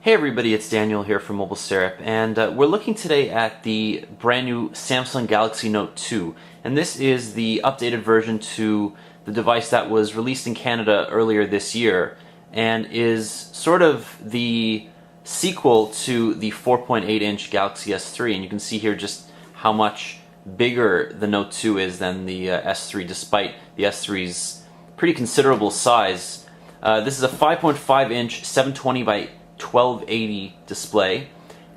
Hey everybody, it's Daniel here from MobileSyrup, and we're looking today at the brand new Samsung Galaxy Note 2, and this is the updated version to the device that was released in Canada earlier this year, and is sort of the sequel to the 4.8-inch Galaxy S3, and you can see here just how much bigger the Note 2 is than the S3, despite the S3's pretty considerable size. This is a 5.5-inch 720 by 1280 display,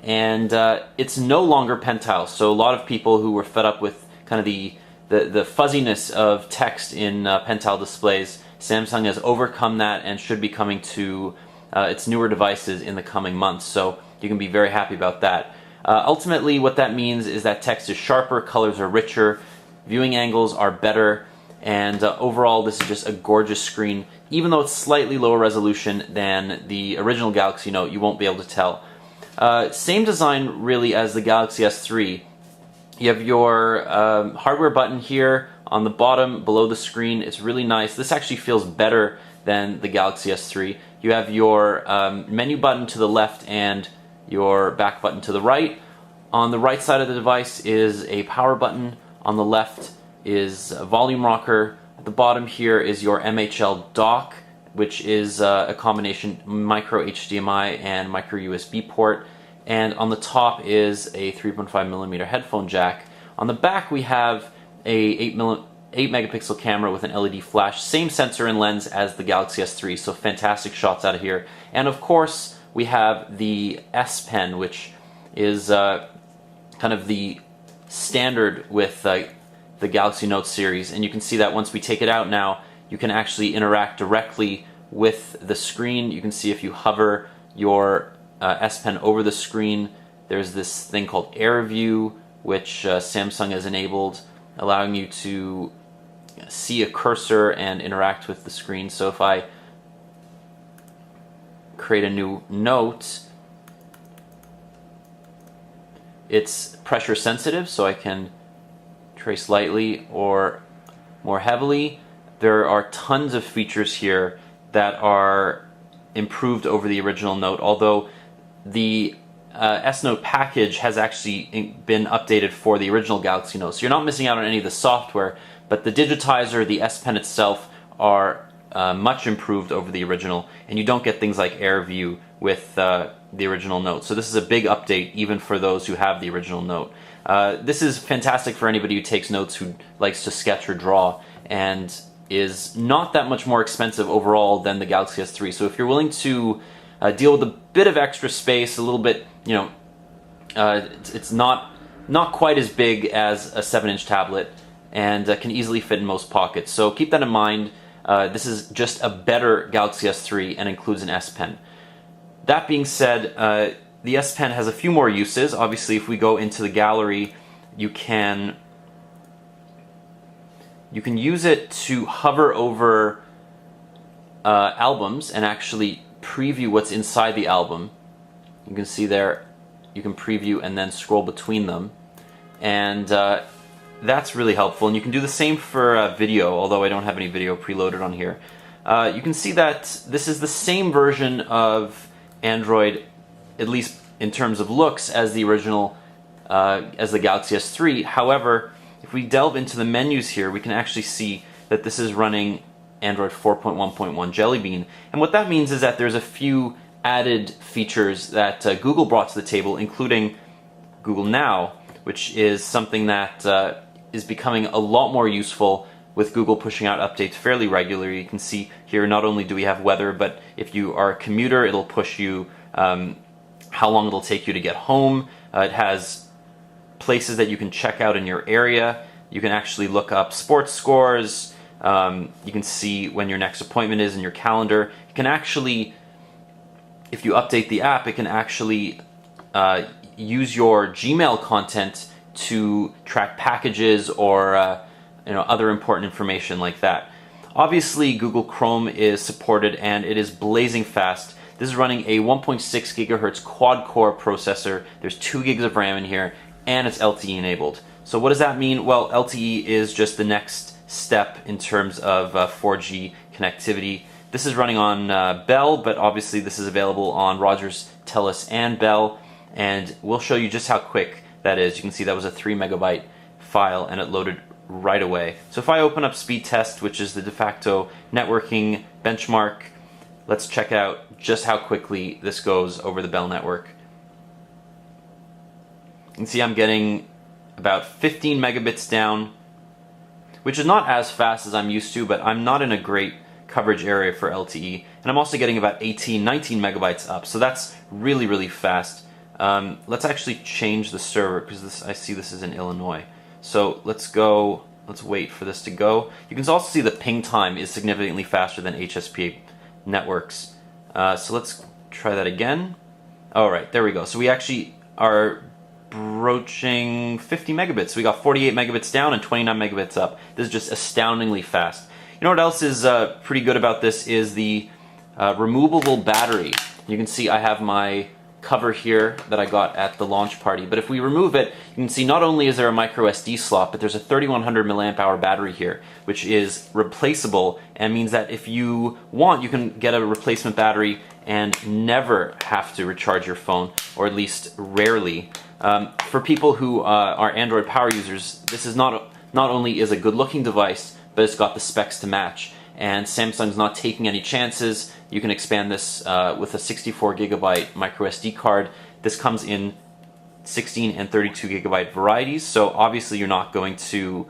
and it's no longer pen tile. So a lot of people who were fed up with kind of the fuzziness of text in pen tile displays, Samsung has overcome that and should be coming to its newer devices in the coming months. So you can be very happy about that. Ultimately, what that means is that text is sharper, colors are richer, viewing angles are better, and overall this is just a gorgeous screen. Even though it's slightly lower resolution than the original Galaxy Note, you won't be able to tell. Same design really as the Galaxy S3. You have your hardware button here on the bottom below the screen. It's really nice. This actually feels better than the Galaxy S3. You have your menu button to the left and your back button to the right. On the right side of the device is a power button. On the left is a volume rocker. At the bottom here is your MHL dock, which is a combination micro HDMI and micro USB port. And on the top is a 3.5mm headphone jack. On the back we have a 8 megapixel camera with an LED flash, same sensor and lens as the Galaxy S3, so fantastic shots out of here. And of course we have the S Pen, which is kind of the standard with the Galaxy Note series, and you can see that once we take it out now, you can actually interact directly with the screen. You can see if you hover your S Pen over the screen, there's this thing called Air View, which Samsung has enabled, allowing you to see a cursor and interact with the screen. So if I create a new note, it's pressure sensitive, so I can trace lightly or more heavily. There are tons of features here that are improved over the original Note, although the S Note package has actually been updated for the original Galaxy Note. So you're not missing out on any of the software, but the digitizer, the S Pen itself, are much improved over the original, and you don't get things like Air View with the original Note. So this is a big update even for those who have the original Note. This is fantastic for anybody who takes notes, who likes to sketch or draw, and is not that much more expensive overall than the Galaxy S3. So if you're willing to deal with a bit of extra space, a little bit, you know, it's not quite as big as a 7-inch tablet, and can easily fit in most pockets. So keep that in mind. This is just a better Galaxy S3 and includes an S Pen. That being said, the S Pen has a few more uses. Obviously, if we go into the gallery, you can use it to hover over albums and actually preview what's inside the album. You can see there, you can preview and then scroll between them, and that's really helpful. And you can do the same for video, although I don't have any video preloaded on here. You can see that this is the same version of Android, at least in terms of looks, as the original, as the Galaxy S3. However, if we delve into the menus here, we can actually see that this is running Android 4.1.1 Jelly Bean. And what that means is that there's a few added features that Google brought to the table, including Google Now, which is something that is becoming a lot more useful with Google pushing out updates fairly regularly. You can see here not only do we have weather, but if you are a commuter, it'll push you how long it'll take you to get home. It has places that you can check out in your area. You can actually look up sports scores. You can see when your next appointment is in your calendar. You can actually, if you update the app, it can actually use your Gmail content to track packages or other important information like that. Obviously, Google Chrome is supported, and it is blazing fast. This is running a 1.6 gigahertz quad-core processor. There's 2 gigs of RAM in here, and it's LTE enabled. So what does that mean? Well, LTE is just the next step in terms of 4G connectivity. This is running on Bell, but obviously this is available on Rogers TELUS and Bell, and we'll show you just how quick that is. You can see that was a 3 megabyte file and it loaded right away. So if I open up speed test, which is the de facto networking benchmark, let's check out just how quickly this goes over the Bell network. You can see I'm getting about 15 megabits down, which is not as fast as I'm used to, but I'm not in a great coverage area for LTE. And I'm also getting about 18, 19 megabytes up, so that's really, really fast. Let's actually change the server, because I see this is in Illinois. So let's wait for this to go. You can also see the ping time is significantly faster than HSPA networks. So let's try that again. Alright, there we go. So we actually are broaching 50 megabits. We got 48 megabits down and 29 megabits up. This is just astoundingly fast. You know what else is pretty good about this is the removable battery. You can see I have my cover here that I got at the launch party, but if we remove it, you can see not only is there a micro SD slot, but there's a 3100 milliamp hour battery here, which is replaceable and means that if you want, you can get a replacement battery and never have to recharge your phone, or at least rarely. For people who are Android power users, this is not only is a good looking device, but it's got the specs to match. And Samsung's not taking any chances. You can expand this with a 64 gigabyte micro SD card. This comes in 16 and 32 gigabyte varieties, so obviously you're not going to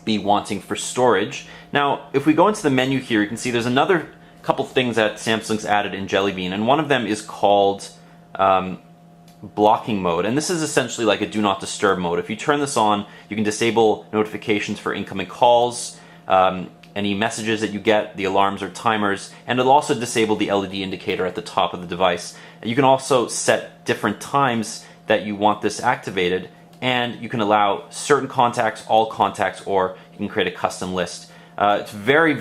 be wanting for storage. Now, if we go into the menu here, you can see there's another couple things that Samsung's added in Jelly Bean, and one of them is called blocking mode, and this is essentially like a do not disturb mode. If you turn this on, you can disable notifications for incoming calls, any messages that you get, the alarms or timers, and it'll also disable the LED indicator at the top of the device. And you can also set different times that you want this activated, and you can allow certain contacts, all contacts, or you can create a custom list. It's very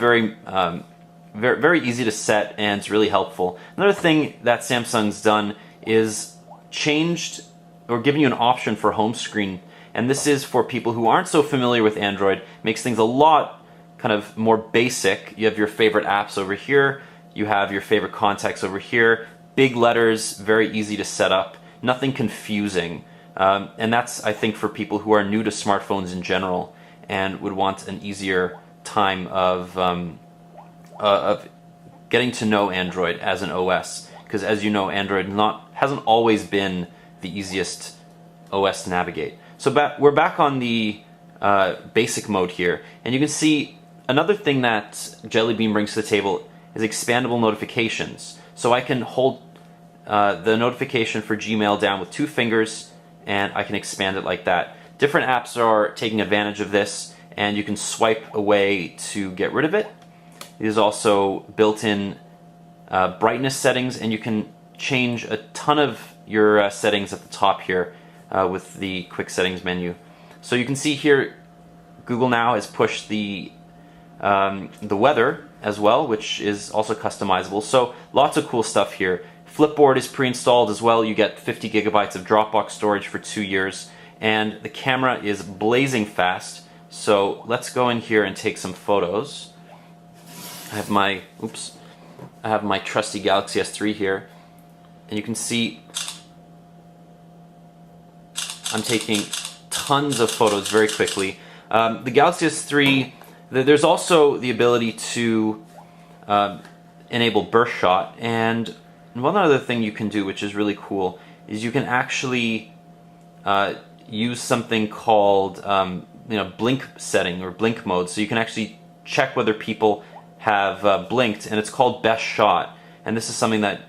easy to set, and it's really helpful. Another thing that Samsung's done is changed or given you an option for home screen, and this is for people who aren't so familiar with Android. Makes things a lot kind of more basic. You have your favorite apps over here, you have your favorite contacts over here, big letters, very easy to set up, nothing confusing. And that's, I think, for people who are new to smartphones in general and would want an easier time of getting to know Android as an OS. Because as you know, Android hasn't always been the easiest OS to navigate. So we're back on the basic mode here, and you can see another thing that Jelly Bean brings to the table is expandable notifications. So I can hold the notification for Gmail down with 2 fingers, and I can expand it like that. Different apps are taking advantage of this, and you can swipe away to get rid of it. There's also built-in brightness settings, and you can change a ton of your settings at the top here with the quick settings menu. So you can see here Google now has pushed the weather as well, which is also customizable. So lots of cool stuff here. Flipboard is pre-installed as well. You get 50 gigabytes of Dropbox storage for 2 years, and the camera is blazing fast. So let's go in here and take some photos. I have my trusty Galaxy S3 here, and you can see I'm taking tons of photos very quickly. The Galaxy S3, there's also the ability to enable burst shot, and one other thing you can do, which is really cool, is you can actually use something called blink setting or blink mode. So you can actually check whether people have blinked, and it's called best shot. And this is something that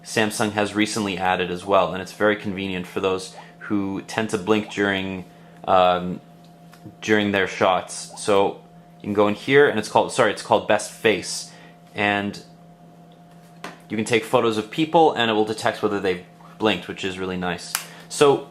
Samsung has recently added as well, and it's very convenient for those who tend to blink during their shots. So you can go in here, and it's called best face, and you can take photos of people and it will detect whether they've blinked, which is really nice. So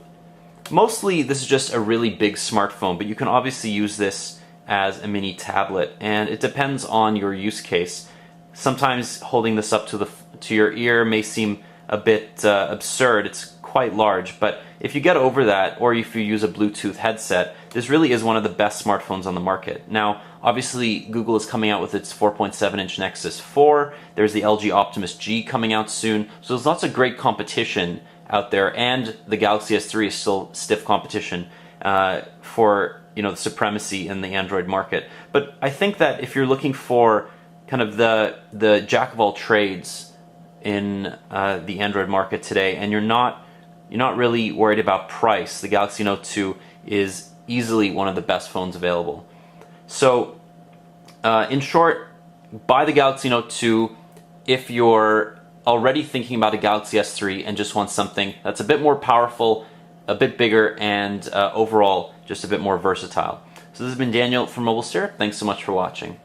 mostly this is just a really big smartphone, but you can obviously use this as a mini tablet, and it depends on your use case. Sometimes holding this up to your ear may seem a bit absurd. It's quite large, but if you get over that, or if you use a Bluetooth headset, this really is one of the best smartphones on the market. Now, obviously, Google is coming out with its 4.7-inch Nexus 4. There's the LG Optimus G coming out soon. So there's lots of great competition out there, and the Galaxy S3 is still stiff competition for the supremacy in the Android market. But I think that if you're looking for kind of the jack of all trades in the Android market today, and you're not really worried about price, the Galaxy Note 2 is easily one of the best phones available. So, in short, buy the Galaxy Note 2 if you're already thinking about a Galaxy S3 and just want something that's a bit more powerful, a bit bigger, and overall just a bit more versatile. So this has been Daniel from MobileSyrup. Thanks so much for watching.